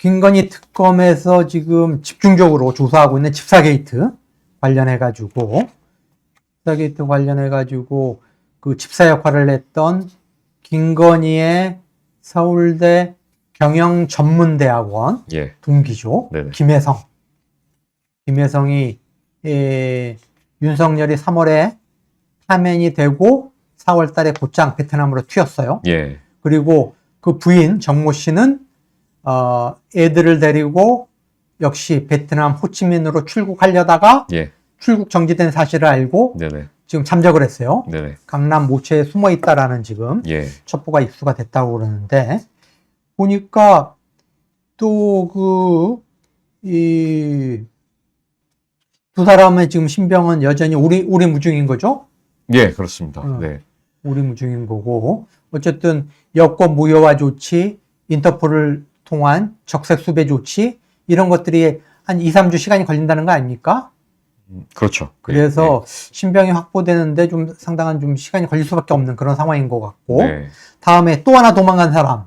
김건희 특검에서 지금 집중적으로 조사하고 있는 집사 게이트 관련해가지고, 그 집사 역할을 했던 김건희의 서울대 경영전문대학원 예. 동기죠. 네네. 김혜성이 윤석열이 3월에 파면이 되고 4월 달에 곧장 베트남으로 튀었어요. 예. 그리고 그 부인 정모 씨는 애들을 데리고 역시 베트남 호치민으로 출국하려다가 예. 출국 정지된 사실을 알고 네네. 지금 잠적을 했어요. 네네. 강남 모체에 숨어 있다라는 지금 예. 첩보가 입수가 됐다고 그러는데, 보니까 또 두 사람의 지금 신병은 여전히 오리무중인 거죠? 예, 그렇습니다. 네. 오리무중인 거고, 어쨌든 여권 무효화 조치, 인터폴을 통한 적색 수배 조치, 이런 것들이 한 2, 3주 시간이 걸린다는 거 아닙니까? 그렇죠. 그래서 신병이 확보되는데 좀 상당한 좀 시간이 걸릴 수밖에 없는 그런 상황인 것 같고, 네. 다음에 또 하나 도망간 사람,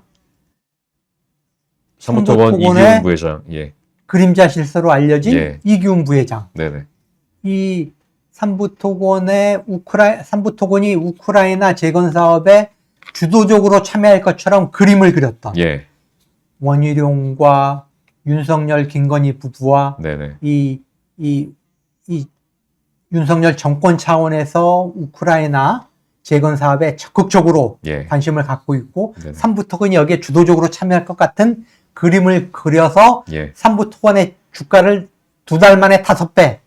삼부토건 이기훈 부회장. 예. 그림자 실세로 알려진 예. 이기훈 부회장. 네네. 이 삼부토건이 우크라이나 재건 사업에 주도적으로 참여할 것처럼 그림을 그렸던 예. 원희룡과 윤석열, 김건희 부부와 네네. 이 윤석열 정권 차원에서 우크라이나 재건 사업에 적극적으로 예. 관심을 갖고 있고, 네네. 삼부토건이 여기에 주도적으로 참여할 것 같은 그림을 그려서 예. 삼부토건의 주가를 2달 만에 5배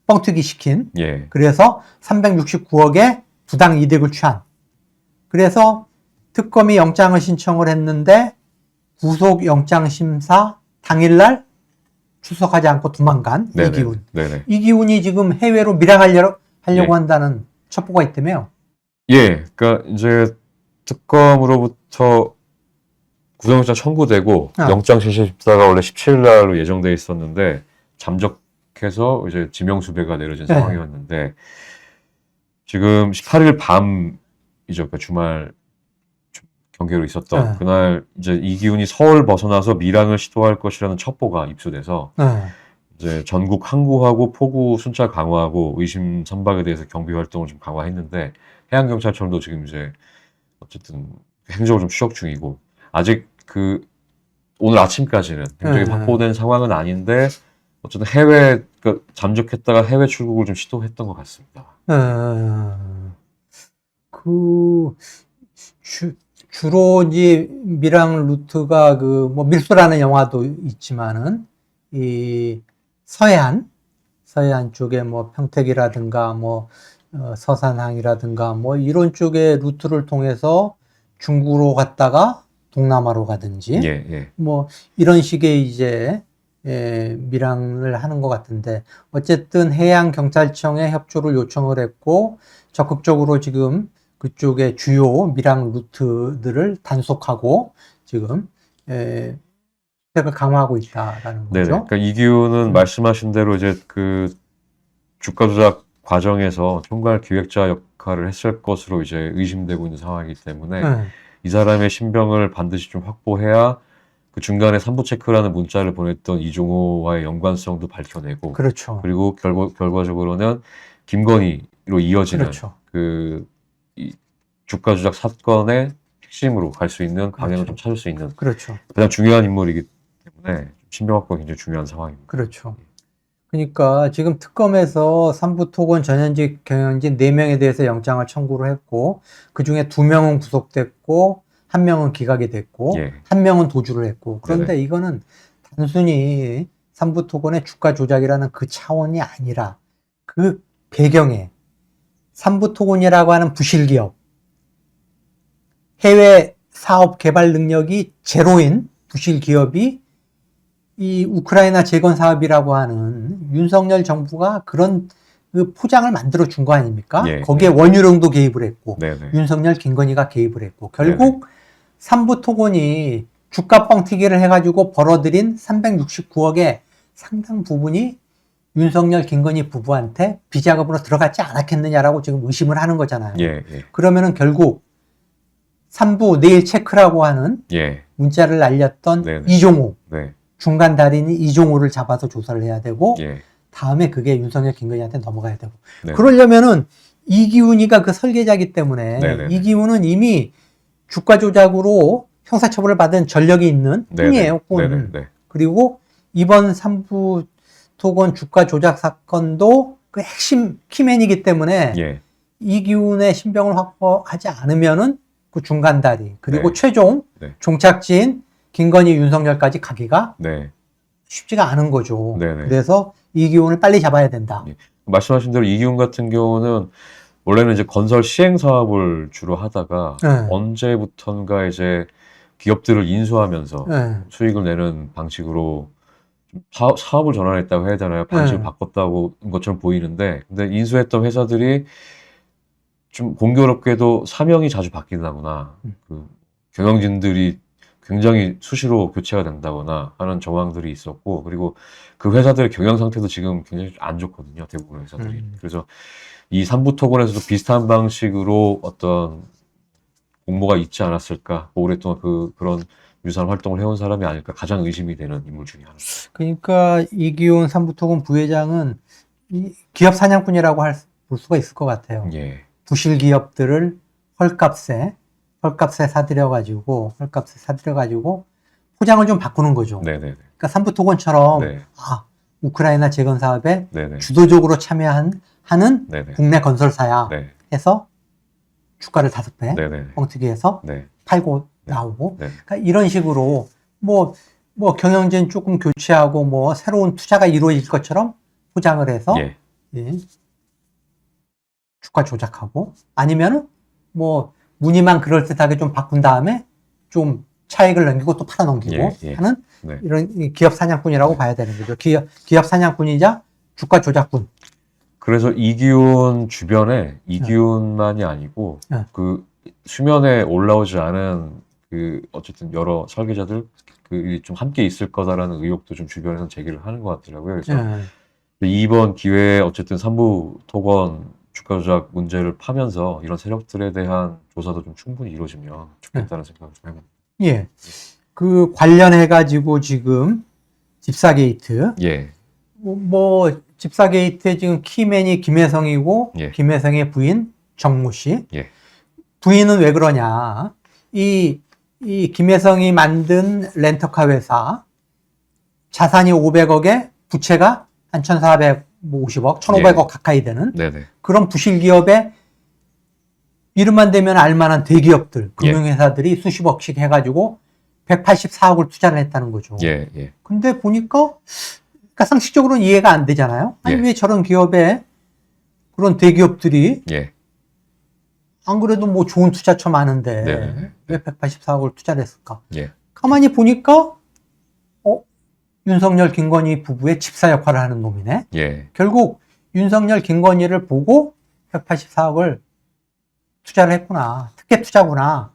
뻥튀기 시킨, 예. 그래서 369억의 부당 이득을 취한. 그래서 특검이 영장을 신청을 했는데 구속영장심사 당일날 출석하지 않고 도망간 네네. 이기훈. 네네. 이기훈이 지금 해외로 밀항하려고 예. 한다는 첩보가 있다며요. 예. 그러니까 이제 특검으로부터 구속영장 청구되고 영장 실시심사가 원래 17일 날로 예정돼 있었는데 잠적해서 이제 지명수배가 내려진 네. 상황이었는데, 지금 18일 밤이죠. 그러니까 주말 경계로 있었던 네. 그날 이제 이기훈이 서울 벗어나서 밀항을 시도할 것이라는 첩보가 입수돼서 이제 전국 항구하고 포구 순찰 강화하고 의심 선박에 대해서 경비 활동을 좀 강화했는데, 해양경찰청도 지금 이제 어쨌든 행적을 좀 추적 중이고, 아직 오늘 아침까지는 굉장히 확보된 상황은 아닌데, 어쨌든 잠적했다가 해외 출국을 좀 시도했던 것 같습니다. 주로 이제 밀항 루트가 뭐 밀수라는 영화도 있지만은 이 서해안 쪽에 뭐 평택이라든가 서산항이라든가 이런 쪽의 루트를 통해서 중국으로 갔다가 동남아로 가든지 예. 이런 식의 이제 밀항을 하는 것 같은데, 어쨌든 해양경찰청에 협조를 요청을 했고 적극적으로 지금 그쪽의 주요 밀항 루트들을 단속하고 지금 대책을 강화하고 있다라는 거죠. 네네. 그러니까 이기훈은 말씀하신 대로 이제 그 주가 조작 과정에서 총괄 기획자 역할을 했을 것으로 이제 의심되고 있는 상황이기 때문에 이 사람의 신병을 반드시 좀 확보해야 그 중간에 삼부 체크라는 문자를 보냈던 이종호와의 연관성도 밝혀내고, 그렇죠. 그리고 결과적으로는 김건희로 이어지는 그렇죠. 이 주가 조작 사건의 핵심으로 갈 수 있는 방향을 좀 찾을 수 있는 그렇죠. 가장 중요한 인물이기 때문에 신병 확보가 굉장히 중요한 상황입니다. 그렇죠. 그러니까 지금 특검에서 삼부토건 전현직 경영진 4명에 대해서 영장을 청구를 했고, 그 중에 2명은 구속됐고 1명은 기각이 됐고 1명은 도주를 했고, 그런데 네네. 이거는 단순히 삼부토건의 주가 조작이라는 그 차원이 아니라 그 배경에 삼부토건이라고 하는 부실기업, 해외 사업 개발 능력이 제로인 부실기업이 이 우크라이나 재건 사업이라고 하는 윤석열 정부가 그런 그 포장을 만들어 준 거 아닙니까? 거기에 원유령도 개입을 했고, 윤석열, 김건희가 개입을 했고, 결국 삼부토건이 주가 뻥튀기를 해가지고 벌어들인 369억의 상당 부분이 윤석열, 김건희 부부한테 비자금으로 들어갔지 않았겠느냐라고 지금 의심을 하는 거잖아요. 그러면은 결국 3부 내일 체크라고 하는 문자를 날렸던 네네. 이종호, 네. 중간 달인이 이종호를 잡아서 조사를 해야 되고, 예. 다음에 그게 윤석열, 김건희한테 넘어가야 되고. 네. 그러려면은 이기훈이가 그 설계자이기 때문에 네네네. 이기훈은 이미 주가 조작으로 형사처벌을 받은 전력이 있는 꾼이에요, 꾼. 네네. 그리고 이번 삼부 토건 주가 조작 사건도 그 핵심 키맨이기 때문에 예. 이기훈의 신병을 확보하지 않으면은 그 중간 다리 그리고 네. 최종 네. 종착지인 김건희, 윤석열까지 가기가 네. 쉽지가 않은 거죠. 네네. 그래서 이기훈을 빨리 잡아야 된다. 예. 말씀하신 대로 이기훈 같은 경우는 원래는 이제 건설 시행 사업을 주로 하다가 네. 언제부턴가 이제 기업들을 인수하면서 네. 수익을 내는 방식으로 좀 사업을 전환했다고 해야 되나요? 방식을 네. 바꿨다고 것처럼 보이는데, 근데 인수했던 회사들이 좀 공교롭게도 사명이 자주 바뀐다거나, 그 경영진들이 굉장히 수시로 교체가 된다거나 하는 정황들이 있었고, 그리고 그 회사들의 경영 상태도 지금 굉장히 안 좋거든요, 대부분의 회사들이. 그래서 이 삼부토건에서도 비슷한 방식으로 어떤 공모가 있지 않았을까, 오랫동안 그런 유사한 활동을 해온 사람이 아닐까 가장 의심이 되는 인물 중에 하나. 그러니까 이기훈 삼부토건 부회장은 이 기업 사냥꾼이라고 볼 수가 있을 것 같아요. 예. 부실 기업들을 헐값에 사들여가지고 포장을 좀 바꾸는 거죠. 네네네. 그러니까 삼부토건처럼 네. 우크라이나 재건 사업에 네네. 주도적으로 하는 네네. 국내 건설사야 네. 해서 주가를 5배 네네. 뻥튀기해서 네. 팔고 네. 나오고 네. 그러니까 이런 식으로 뭐 경영진 조금 교체하고 뭐 새로운 투자가 이루어질 것처럼 포장을 해서 예. 예, 주가 조작하고 아니면은 뭐 무늬만 그럴듯하게 좀 바꾼 다음에 좀 차익을 넘기고 또 팔아넘기고 예, 예. 하는 네. 이런 기업 사냥꾼이라고 봐야 되는 거죠. 기업 사냥꾼이자 주가 조작꾼. 그래서 이기훈 주변에 이기훈만이 아니고 네. 그 수면에 올라오지 않은 그 어쨌든 여러 설계자들 그 좀 함께 있을 거다라는 의혹도 좀 주변에서 제기를 하는 것 같더라고요. 그래서 이번 기회에 어쨌든 삼부토건 주가 조작 문제를 파면서 이런 세력들에 대한 조사도 좀 충분히 이루어지면 좋겠다는 생각을 좀 해봅니다. 예. 그 관련해가지고 지금 집사 게이트. 예. 뭐 집사 게이트의 지금 키맨이 김혜성이고 예. 김혜성의 부인 정모 씨. 예. 부인은 왜 그러냐. 이 김혜성이 만든 렌터카 회사 자산이 500억에 부채가 한 1,450억, 1,500억 가까이 되는 네네. 그런 부실 기업에 이름만 대면 알만한 대기업들, 금융회사들이 수십억씩 해가지고 184억을 투자를 했다는 거죠. 예, 예. 근데 보니까, 그러니까 상식적으로는 이해가 안 되잖아요. 아니, 예. 왜 저런 기업에 그런 대기업들이 예. 안 그래도 뭐 좋은 투자처 많은데 네네네. 왜 184억을 투자를 했을까? 예. 가만히 보니까, 윤석열, 김건희 부부의 집사 역할을 하는 놈이네. 예. 결국 윤석열, 김건희를 보고 184억을 투자를 했구나. 특혜 투자구나.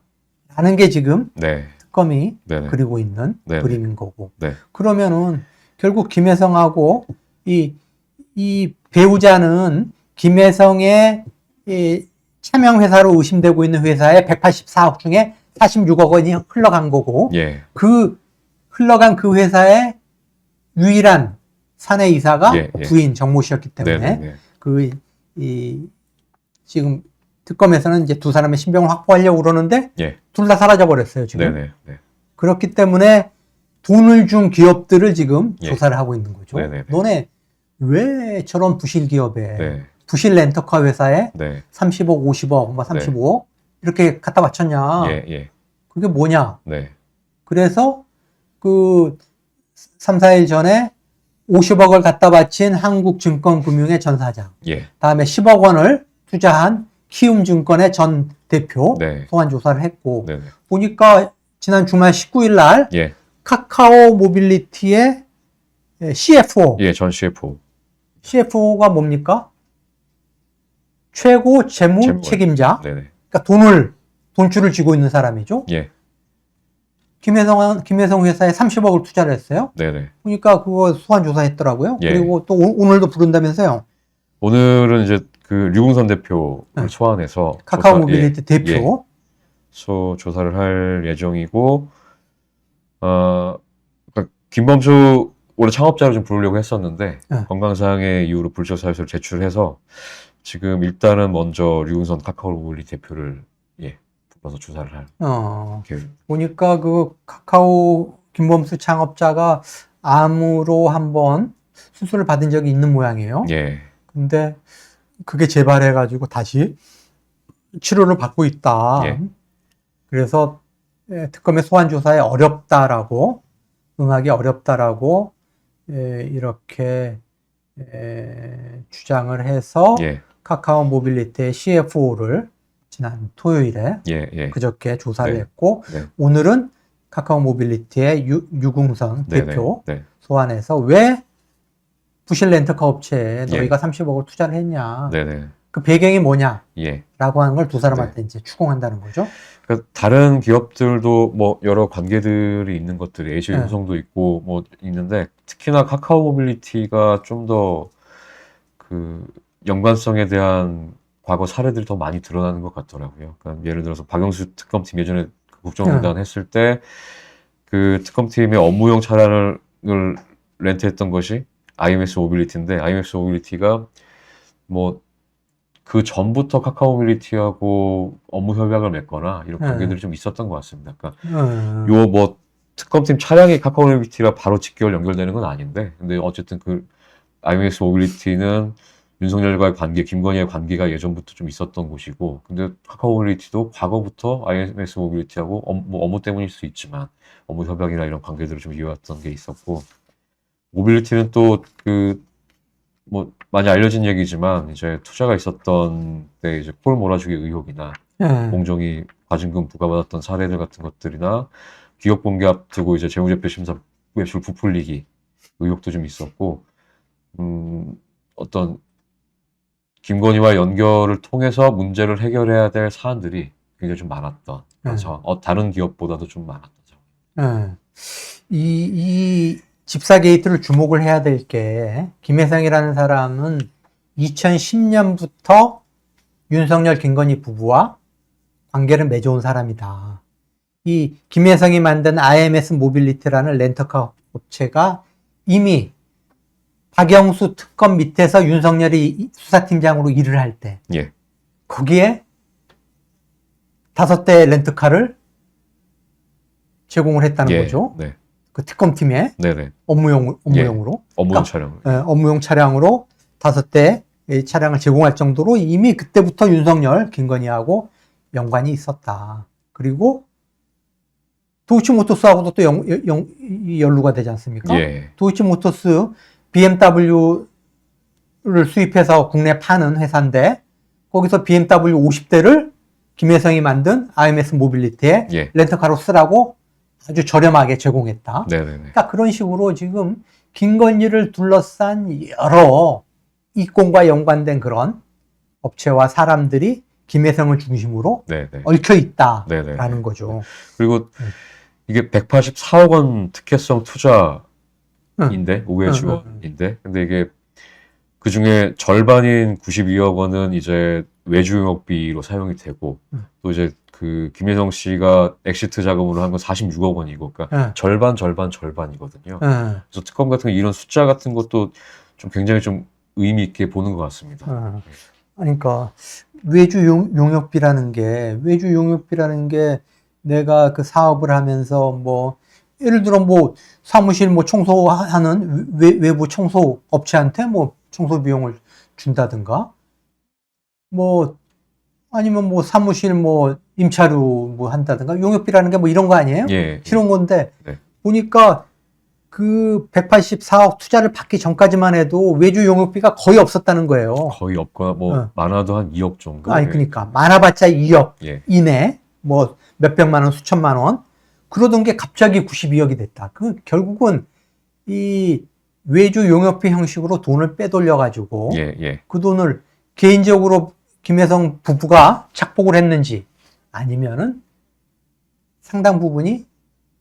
라는 게 지금 네. 특검이 네네. 그리고 있는 네네. 그림인 거고. 네. 그러면은 결국 김혜성하고 이 배우자는 김혜성의 이 차명회사로 의심되고 있는 회사에 184억 중에 46억 원이 흘러간 거고. 예. 그 흘러간 그 회사의 유일한 사내이사가 예, 예. 부인 정모 씨였기 때문에 네네네. 지금 특검에서는 이제 두 사람의 신병을 확보하려고 그러는데 예. 둘 다 사라져 버렸어요 지금. 네네. 네. 그렇기 때문에 돈을 준 기업들을 지금 예. 조사를 하고 있는 거죠. 네네네. 너네 왜 저런 부실 기업에 네. 부실 렌터카 회사에 네. 30억, 50억, 뭐 35억 이렇게 갖다 바쳤냐? 예, 예. 그게 뭐냐? 네. 그래서 그 3, 4일 전에 50억을 갖다 바친 한국증권금융의 전 사장, 예. 다음에 10억 원을 투자한 키움증권의 전 대표 네. 소환 조사를 했고, 네네. 보니까 지난 주말 19일 날 예. 카카오 모빌리티의 CFO, 예, 전 CFO. CFO가 뭡니까? 최고 재무 책임자, 네네. 그러니까 돈줄을 쥐고 있는 사람이죠. 예. 김혜성 회사에 30억을 투자를 했어요. 네네. 보니까 그거 소환 조사했더라고요. 예. 그리고 또 오늘도 부른다면서요. 오늘은 이제 그 류궁선 대표를 네. 소환해서 카카오 모빌리티 대표. 조사를 할 예정이고, 그러니까 김범수 원래 창업자로 좀 부르려고 했었는데 네. 건강상의 이유로 불출석 사유서를 제출해서 지금 일단은 먼저 류은선 카카오몰리 대표를 불러서 조사를 할 계획. 보니까 그 카카오 김범수 창업자가 암으로 한번 수술을 받은 적이 있는 모양이에요. 예. 근데 그게 재발해가지고 다시 치료를 받고 있다. 예. 그래서 특검의 소환 조사에 어렵다라고, 응하기 어렵다라고 이렇게 주장을 해서 예. 카카오 모빌리티의 CFO를 지난 토요일에 그저께 조사를 네. 했고 네. 오늘은 카카오 모빌리티의 유궁선 네네. 대표 네. 소환해서 왜 부실 렌터카 업체에 예. 너희가 30억을 투자를 했냐, 네네. 그 배경이 뭐냐라고 예. 하는 걸 두 사람한테 이제 추궁한다는 거죠. 그러니까 다른 기업들도 뭐 여러 관계들이 있는 것들이 A실 네. 효성도 있고 뭐 있는데 특히나 카카오 모빌리티가 좀 더 그 연관성에 대한 과거 사례들이 더 많이 드러나는 것 같더라고요. 그러니까 예를 들어서 박영수 특검팀 예전에 국정농단 했을 때 그 특검팀의 업무용 차량을 렌트했던 것이 IMS 모빌리티인데 IMS 모빌리티가 뭐 그 전부터 카카오 모빌리티하고 업무 협약을 맺거나 이런 관계들이 좀 있었던 것 같습니다. 그러니까 요 뭐 특검팀 차량이 카카오 모빌리티랑 바로 직결 연결되는 건 아닌데, 근데 어쨌든 그 IMS 모빌리티는 윤석열과의 관계, 김건희의 관계가 예전부터 좀 있었던 곳이고, 근데 카카오 모빌리티도 과거부터 IMS 모빌리티하고 업무 때문일 수 있지만 업무 협약이나 이런 관계들을 좀 이어왔던 게 있었고, 모빌리티는 또 뭐 많이 알려진 얘기지만 이제 투자가 있었던 때 이제 콜 몰아주기 의혹이나 공정이 과징금 부과받았던 사례들 같은 것들이나 기업 공개 앞두고 이제 재무제표 심사 외출 부풀리기 의혹도 좀 있었고, 어떤 김건희와 연결을 통해서 문제를 해결해야 될 사안들이 굉장히 좀 많았던 다른 기업보다도 좀 많았던 이 집사 게이트를 주목을 해야 될 게, 김혜성이라는 사람은 2010년부터 윤석열 김건희 부부와 관계를 맺어온 사람이다. 이 김혜성이 만든 IMS 모빌리티라는 렌터카 업체가 이미 박영수 특검 밑에서 윤석열이 수사팀장으로 일을 할 때 거기에 5대 렌트카를 제공을 했다는 거죠. 네. 그 특검팀에 네네. 업무용으로 업무용 차량. 업무용 차량으로 5대 차량을 제공할 정도로 이미 그때부터 윤석열, 김건희하고 연관이 있었다. 그리고 도이치모터스하고도 또 연루가 되지 않습니까? 도이치모터스 BMW를 수입해서 국내 파는 회사인데 거기서 BMW 50대를 김혜성이 만든 IMS 모빌리티에 렌터카로 쓰라고 아주 저렴하게 제공했다. 그러니까 그런 식으로 지금 김건희를 둘러싼 여러 이권과 연관된 그런 업체와 사람들이 김혜성을 중심으로 얽혀 있다라는 거죠. 그리고 이게 184억 원 특혜성 투자인데 5회 지원인데, 근데 이게 그 중에 절반인 92억 원은 이제 외주 용역비로 사용이 되고, 또 이제 그 김혜성 씨가 엑시트 자금으로 한 건 46억 원이고, 그러니까 절반이거든요. 그래서 특검 같은 이런 숫자 같은 것도 좀 굉장히 좀 의미 있게 보는 것 같습니다. 그러니까 외주 용역비라는 게 내가 그 사업을 하면서 뭐 예를 들어 뭐 사무실 뭐 청소하는 외부 청소 업체한테 뭐 청소 비용을 준다든가, 뭐 아니면 뭐 사무실 뭐 임차료 뭐 한다든가, 용역비라는 게 뭐 이런 거 아니에요? 이런 건데 보니까 그 184억 투자를 받기 전까지만 해도 외주 용역비가 거의 없었다는 거예요. 거의 없거나 뭐 많아도 한 2억 정도. 아니 그러니까 많아봤자 2억 이내, 뭐 몇백만 원, 수천만 원 그러던 게 갑자기 92억이 됐다. 그 결국은 이 외주 용역비 형식으로 돈을 빼돌려 가지고 그 돈을 개인적으로 김혜성 부부가 착복을 했는지, 아니면은 상당 부분이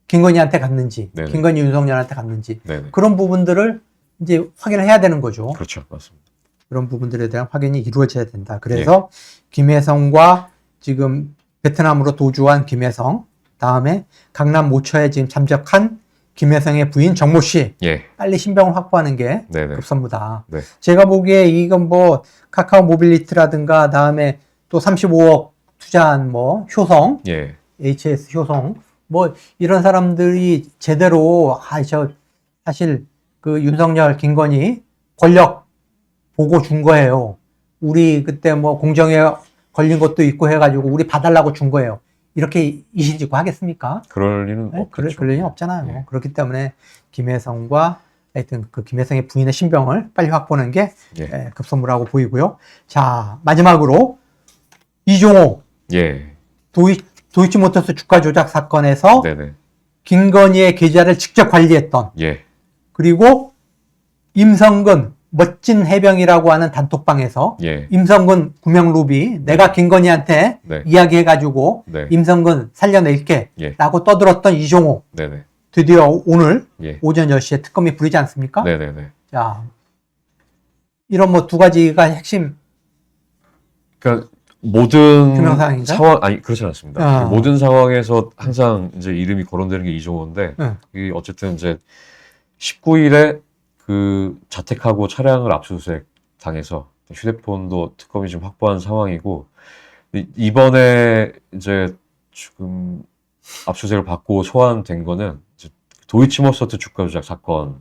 김건희한테 갔는지, 김건희 윤석열한테 갔는지, 그런 부분들을 이제 확인을 해야 되는 거죠. 그렇죠, 맞습니다. 그런 부분들에 대한 확인이 이루어져야 된다. 그래서 김혜성과 지금 베트남으로 도주한 김혜성, 다음에 강남 모처에 지금 잠적한 김여성의 부인 정모 씨. 예. 빨리 신병을 확보하는 게 네네. 급선무다. 네. 제가 보기에 이건 뭐 카카오 모빌리티라든가 다음에 또 35억 투자한 뭐 효성, 예. HS 효성 뭐 이런 사람들이 제대로 사실 그 윤석열, 김건희 권력 보고 준 거예요. 우리 그때 뭐 공정에 걸린 것도 있고 해가지고 우리 봐달라고 준 거예요. 이렇게 이실직고 하겠습니까? 그럴 리는 네? 없겠죠. 그럴 리는 없잖아요. 예. 그렇기 때문에 김혜성과 하여튼 그 김혜성의 부인의 신병을 빨리 확보하는 게 예. 급선무라고 보이고요. 자, 마지막으로 이종호 예. 도이치모터스 주가 조작 사건에서 네네. 김건희의 계좌를 직접 관리했던 예. 그리고 임성근 멋진 해병이라고 하는 단톡방에서 예. 임성근 구명루비 내가 김건희한테 네. 이야기해가지고 네. 임성근 살려낼게 예. 라고 떠들었던 이종호 네네. 드디어 오늘 예. 오전 10시에 특검이 부르지 않습니까? 네네네. 자, 이런 뭐 두 가지가 핵심 그러니까 모든 규명 사항인가? 상황 아니 그렇지 않습니다. 아. 모든 상황에서 항상 이제 이름이 거론되는 게 이종호인데 응. 이 어쨌든 이제 19일에 그 자택하고 차량을 압수수색 당해서 휴대폰도 특검이 지금 확보한 상황이고 이번에 이제 지금 압수수색을 받고 소환된 거는 이제 도이치모터스 주가 조작 사건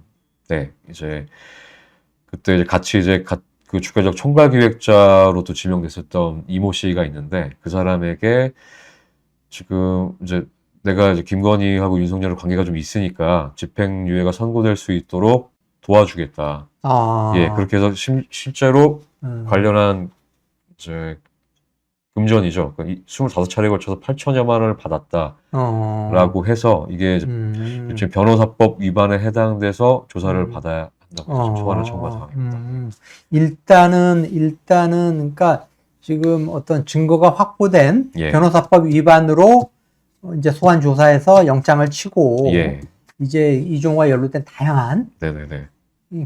때 이제 그때 이제 같이 이제 그 주가 조작 총괄 기획자로도 지명됐었던 이모 씨가 있는데 그 사람에게 지금 이제 내가 이제 김건희하고 윤석열의 관계가 좀 있으니까 집행유예가 선고될 수 있도록 도와주겠다. 예, 그렇게 해서 실제로 관련한 이제 금전이죠. 그러니까 25차례에 걸쳐서 8천여만 원을 받았다라고 해서 이게 지금 변호사법 위반에 해당돼서 조사를 받아야 한다고 지금 소환을 청구한 상황입니다. 일단은 그러니까 지금 어떤 증거가 확보된 예. 변호사법 위반으로 이제 소환 조사에서 영장을 치고 예. 이제 이종호와 연루된 다양한 네네네.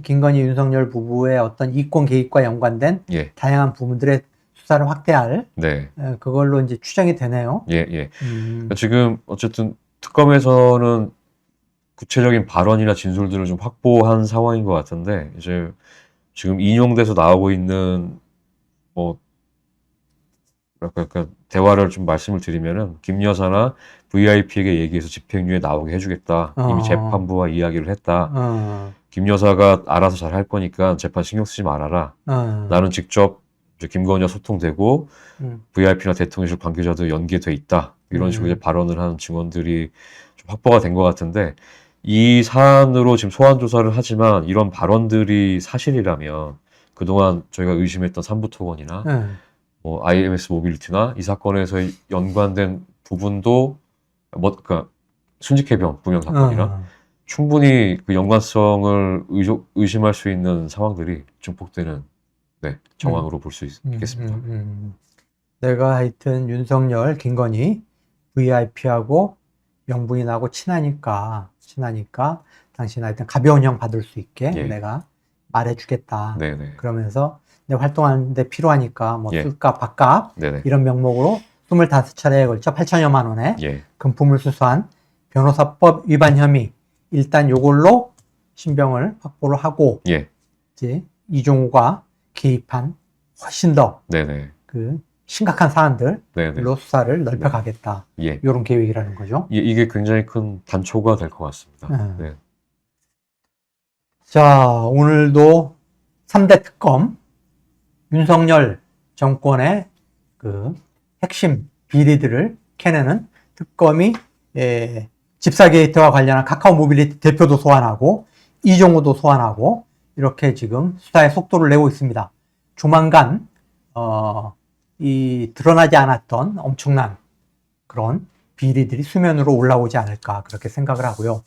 김건희 윤석열 부부의 어떤 이권 개입과 연관된 예. 다양한 부분들의 수사를 확대할 네. 그걸로 이제 추정이 되네요. 예, 예. 그러니까 지금 어쨌든 특검에서는 구체적인 발언이나 진술들을 좀 확보한 상황인 것 같은데 이제 지금 인용돼서 나오고 있는 뭐 그러니까 대화를 좀 말씀을 드리면은 김 여사나 VIP에게 얘기해서 집행유예 나오게 해주겠다. 이미 재판부와 이야기를 했다. 김 여사가 알아서 잘 할 거니까 재판 신경 쓰지 말아라. 나는 직접 이제 김건희와 소통되고 VIP나 대통령실 관계자도 연계돼 있다. 이런 식으로 이제 발언을 하는 증언들이 좀 확보가 된 것 같은데 이 사안으로 지금 소환 조사를 하지만 이런 발언들이 사실이라면 그동안 저희가 의심했던 삼부토건이나 뭐 IMS 모빌리티나 이 사건에서 연관된 부분도 그러니까 순직해병 부명 사건이나 충분히 그 연관성을 의심할 수 있는 상황들이 증폭되는 정황으로 볼 수 있겠습니다. 내가 하여튼 윤석열, 김건희, VIP하고 명부인하고 친하니까 당신 하여튼 가벼운 형 받을 수 있게 예. 내가 말해주겠다. 네네. 그러면서 내 활동하는데 필요하니까 뭐 예. 술값, 밥값 네네. 이런 명목으로 25차례에 걸쳐 8천여만 원의 예. 금품을 수수한 변호사법 위반 혐의 일단 요걸로 신병을 확보를 하고 예. 이제 이종호가 개입한 훨씬 더 네네. 그 심각한 사안들로 네네. 수사를 넓혀가겠다. 예. 이런 계획이라는 거죠. 이게 굉장히 큰 단초가 될 것 같습니다. 네. 자, 오늘도 3대 특검 윤석열 정권의 그 핵심 비리들을 캐내는 특검이 집사 게이트와 관련한 카카오 모빌리티 대표도 소환하고 이종호도 소환하고 이렇게 지금 수사의 속도를 내고 있습니다. 조만간 이 드러나지 않았던 엄청난 그런 비리들이 수면으로 올라오지 않을까 그렇게 생각을 하고요.